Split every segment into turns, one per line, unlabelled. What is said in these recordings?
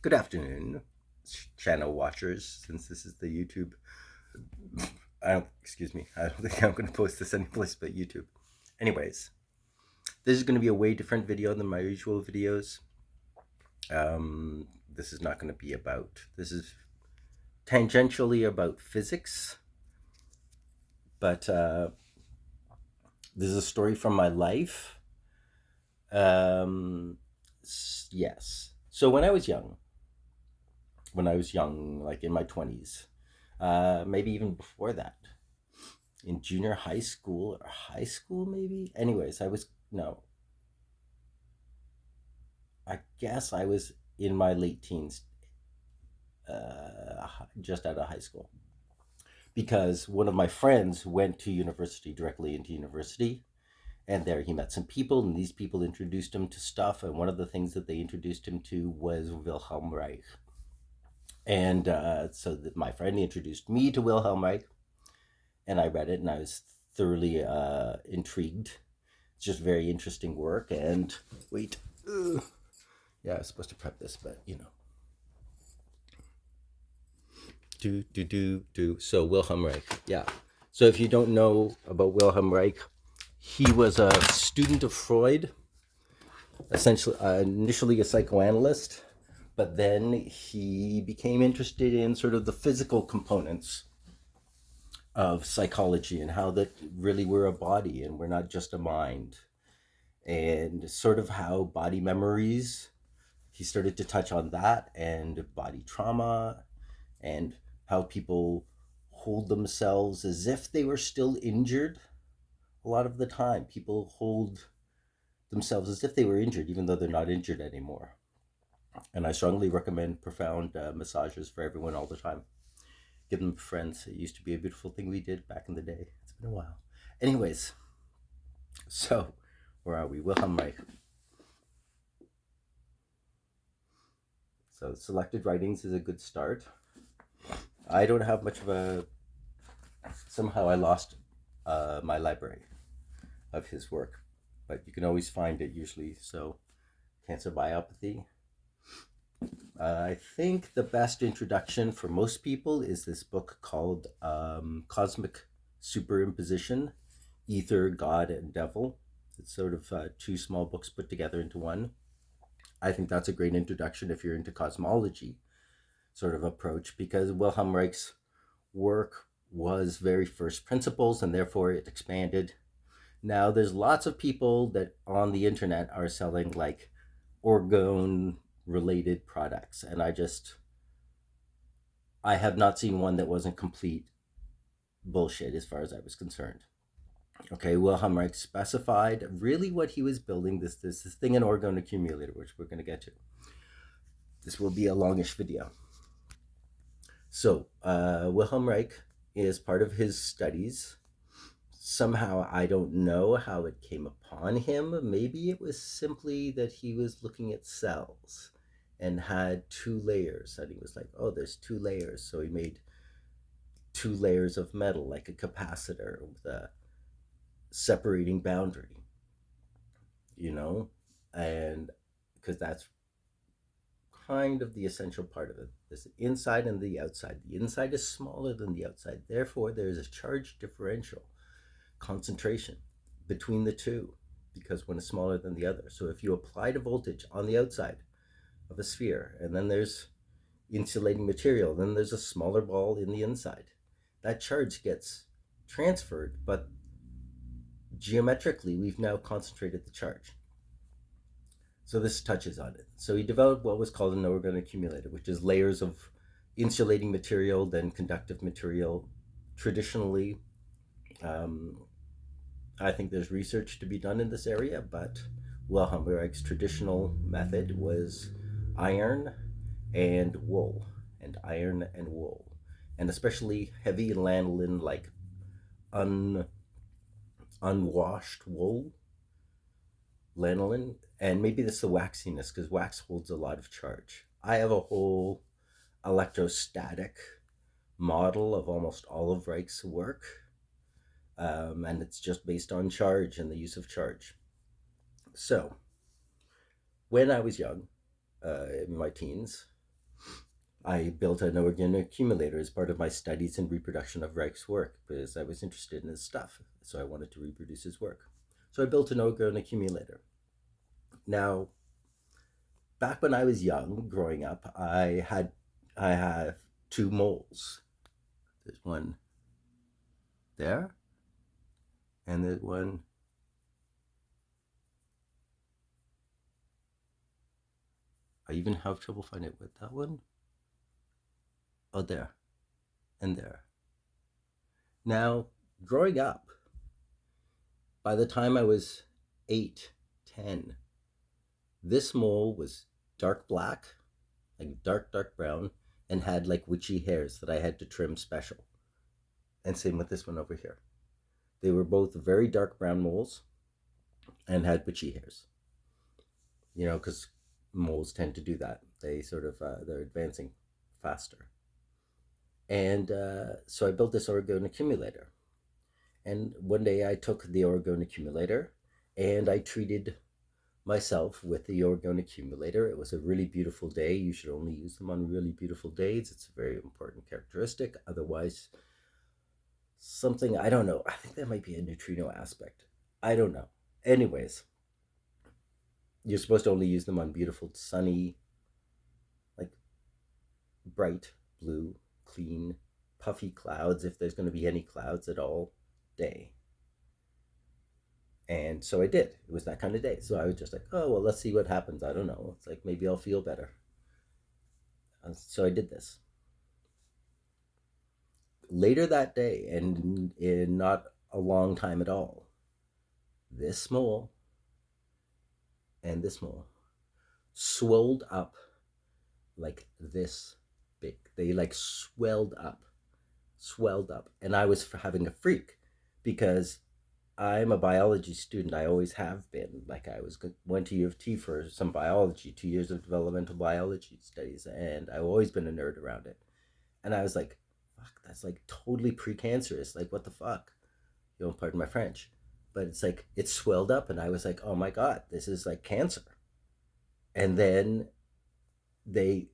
Good afternoon, channel watchers. Since this is the YouTube, excuse me, I don't think I'm going to post this anyplace but YouTube. Anyways, this is going to be a way different video than my usual videos. This is not going to be about, this is tangentially about physics, but this is a story from my life. Yes. So when I was young, like in my 20s, maybe even before that, in junior high school or high school, maybe. Anyways, no, I guess I was in my late teens, just out of high school, because one of my friends went to university, directly into university, and there he met some people, and these people introduced him to stuff. And one of the things that they introduced him to was Wilhelm Reich. And my friend introduced me to Wilhelm Reich, and I read it, and I was thoroughly intrigued. It's just very interesting work. And wait, yeah, I was supposed to prep this, but So Wilhelm Reich, yeah. So if you don't know about Wilhelm Reich, he was a student of Freud, essentially initially a psychoanalyst, but then he became interested in sort of the physical components of psychology and how that really we're a body and we're not just a mind, and sort of how body memories, he started to touch on that, and body trauma, and how people hold themselves as if they were still injured. A lot of the time people hold themselves as if they were injured even though they're not injured anymore. And I strongly recommend profound massages for everyone all the time. Give them friends. It used to be a beautiful thing we did back in the day. It's been a while. Anyways, so where are we? Wilhelm Reich. So selected writings is a good start. I don't have much of a. Somehow I lost my library of his work, but you can always find it usually. So, cancer biopathy. I think the best introduction for most people is this book called Cosmic Superimposition, Ether, God, and Devil. It's sort of two small books put together into one. I think that's a great introduction if you're into cosmology sort of approach, because Wilhelm Reich's work was very first principles, and therefore it expanded. Now there's lots of people that on the internet are selling like orgone related products, and I have not seen one that wasn't complete bullshit as far as I was concerned. Okay, Wilhelm Reich specified really what he was building, this thing, an orgone accumulator, which we're going to get to. This will be a longish video. So Wilhelm Reich is part of his studies. Somehow I don't know how it came upon him. Maybe it was simply that he was looking at cells and had two layers, and he was like, oh, there's two layers. So he made two layers of metal, like a capacitor with a separating boundary, and because that's kind of the essential part of it. There's the inside and the outside. The inside is smaller than the outside. Therefore, there's a charge differential concentration between the two, because one is smaller than the other. So if you applied a voltage on the outside of a sphere, and then there's insulating material, then there's a smaller ball in the inside, that charge gets transferred, but geometrically we've now concentrated the charge. So this touches on it. So he developed what was called an orgone accumulator, which is layers of insulating material, then conductive material. Traditionally, I think there's research to be done in this area, but Wilhelm Reich's traditional method was iron and wool, and iron and wool, and especially heavy lanolin, like unwashed wool, lanolin, and maybe that's the waxiness, because wax holds a lot of charge. I have a whole electrostatic model of almost all of Reich's work, and it's just based on charge and the use of charge. So, when I was young, in my teens, I built an organ accumulator as part of my studies in reproduction of Reich's work because I was interested in his stuff. So I wanted to reproduce his work. So I built an orgone accumulator. Now, back when I was young, growing up, I have two moles. There's one there, and there's one. I even have trouble finding it with that one. Oh, there and there. Now, growing up, by the time I was 8, 10, this mole was dark black, like dark brown, and had like witchy hairs that I had to trim special. And same with this one over here. They were both very dark brown moles and had witchy hairs. Because moles tend to do that. They sort of they're advancing faster. And so I built this orgone accumulator. And one day I took the orgone accumulator and I treated myself with the orgone accumulator. It was a really beautiful day. You should only use them on really beautiful days. It's a very important characteristic. Otherwise, something, I don't know. I think there might be a neutrino aspect. I don't know. Anyways, you're supposed to only use them on beautiful, sunny, like bright blue, clean, puffy clouds, if there's going to be any clouds at all, day. And so I did. It was that kind of day. So I was just like, oh, well, let's see what happens. I don't know. It's like maybe I'll feel better. So I did this. Later that day, and in not a long time at all, this mole and this mole swelled up like this big. They like swelled up. And I was having a freak because I'm a biology student. I always have been. Like went to U of T for some biology, 2 years of developmental biology studies, and I've always been a nerd around it. And I was like, fuck, that's like totally precancerous. Like, what the fuck? Pardon my French. But it's like, it swelled up, and I was like, oh my God, this is like cancer. And then they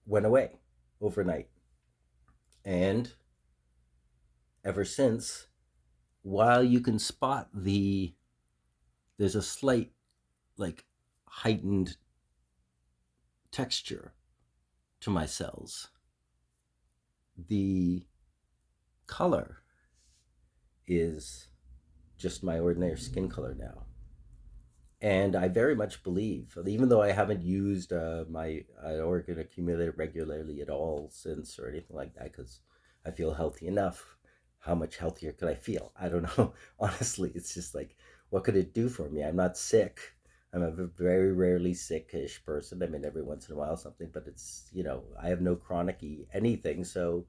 went away overnight. And ever since, while you can spot there's a slight, like, heightened texture to my cells, the color is just my ordinary skin color now. And I very much believe, even though I haven't used my organ accumulator regularly at all since or anything like that, because I feel healthy enough. How much healthier could I feel? I don't know. Honestly, it's just like, what could it do for me? I'm not sick. I'm a very rarely sickish person. I mean, every once in a while something, but it's, I have no chronic anything. So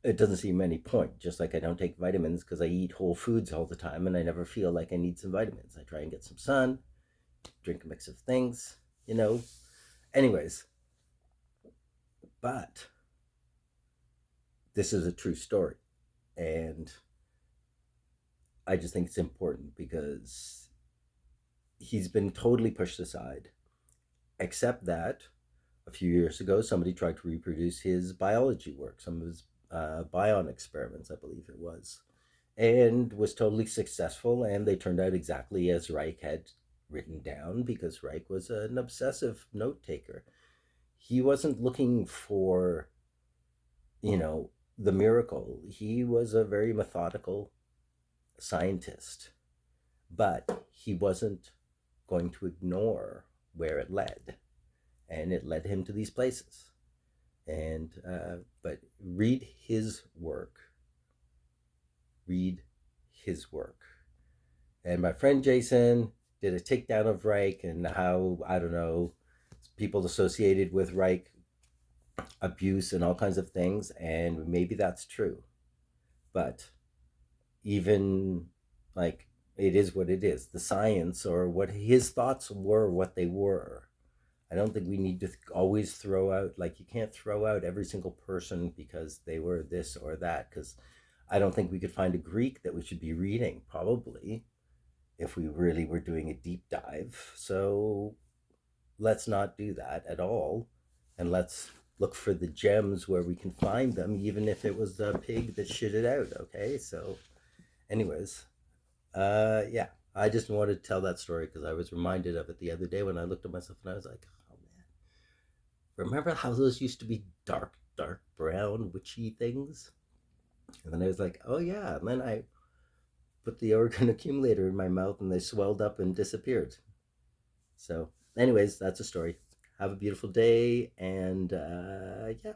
it doesn't seem any point. Just like I don't take vitamins because I eat whole foods all the time and I never feel like I need some vitamins. I try and get some sun, drink a mix of things, you know. Anyways, but this is a true story. And I just think it's important because he's been totally pushed aside, except that a few years ago, somebody tried to reproduce his biology work, some of his Bion experiments, I believe it was, and was totally successful. And they turned out exactly as Reich had written down because Reich was an obsessive note taker. He wasn't looking for, the miracle. He was a very methodical scientist, but he wasn't going to ignore where it led. And it led him to these places. And but read his work. Read his work. And my friend Jason did a takedown of Reich and how, I don't know, people associated with Reich abuse and all kinds of things, and maybe that's true. But even like, it is what it is. The science or what his thoughts were, what they were. I don't think we need to always throw out, like, you can't throw out every single person because they were this or that, because I don't think we could find a Greek that we should be reading, probably, if we really were doing a deep dive. So let's not do that at all. And let's look for the gems where we can find them, even if it was the pig that shit it out. Okay, so anyways, yeah, I just wanted to tell that story because I was reminded of it the other day when I looked at myself and I was like, oh man, remember how those used to be dark brown witchy things? And then I was like, oh yeah, and then I put the orgone accumulator in my mouth and they swelled up and disappeared. So anyways, that's a story. Have a beautiful day, and yeah,